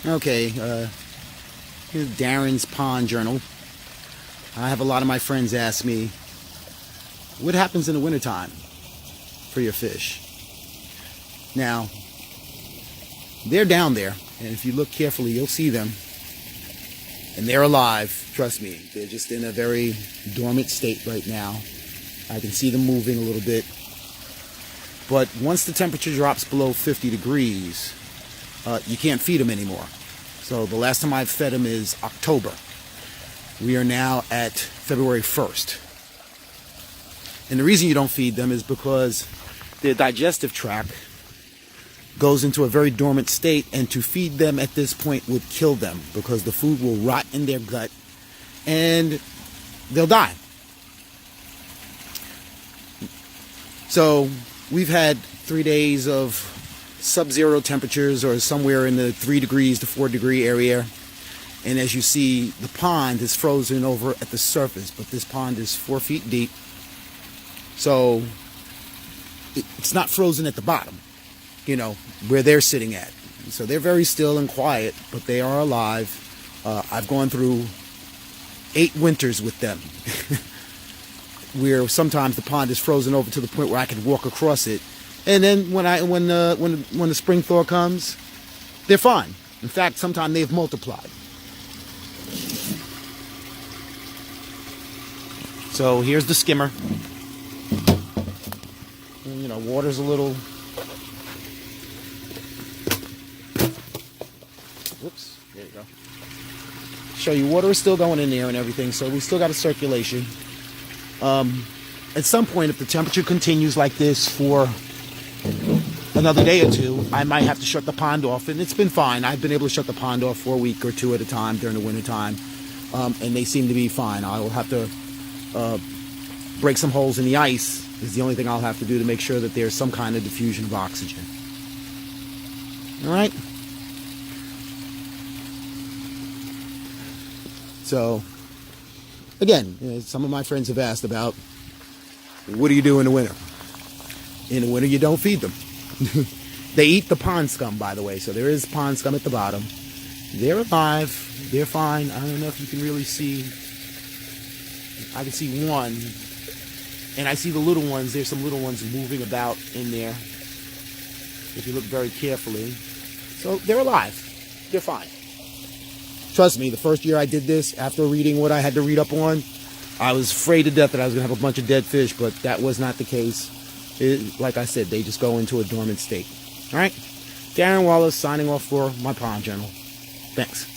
Okay, here's Darren's Pond Journal. I have a lot of my friends ask me, what happens in the wintertime for your fish? Now, they're down there, and if you look carefully, you'll see them. And they're alive, trust me. They're just in a very dormant state right now. I can see them moving a little bit. But once the temperature drops below 50 degrees, you can't feed them anymore. So the last time I've fed them is October. We are now at February 1st. And the reason you don't feed them is because their digestive tract goes into a very dormant state, and to feed them at this point would kill them because the food will rot in their gut and they'll die. So we've had 3 days of sub-zero temperatures, or somewhere in the 3 degrees to 4 degree area. And as you see, the pond is frozen over at the surface, but this pond is 4 feet deep. So it's not frozen at the bottom, you know, where they're sitting at. So they're very still and quiet, but they are alive. I've gone through 8 winters with them, where sometimes the pond is frozen over to the point where I can walk across it. And then when the spring thaw comes, they're fine. In fact, sometimes they've multiplied. So here's the skimmer. And, you know, water's a little. Whoops, there you go. Show you, water is still going in there and everything, so we still got a circulation. At some point, if the temperature continues like this for another day or two, I might have to shut the pond off, and it's been fine. I've been able to shut the pond off for a week or two at a time during the winter time, and they seem to be fine. I will have to break some holes in the ice is the only thing I'll have to do to make sure that there's some kind of diffusion of oxygen. All right? So, again, you know, some of my friends have asked about, what do you do in the winter? In the winter, you don't feed them. They eat the pond scum, by the way, so there is pond scum at the bottom. They're alive. They're fine. I don't know if you can really see. I can see one, and I see the little ones. There's some little ones moving about in there, if you look very carefully. So they're alive. They're fine. Trust me, the first year I did this, after reading what I had to read up on, I was afraid to death that I was going to have a bunch of dead fish, but that was not the case. Like I said, they just go into a dormant state. All right? Darren Wallace signing off for my Pond Journal. Thanks.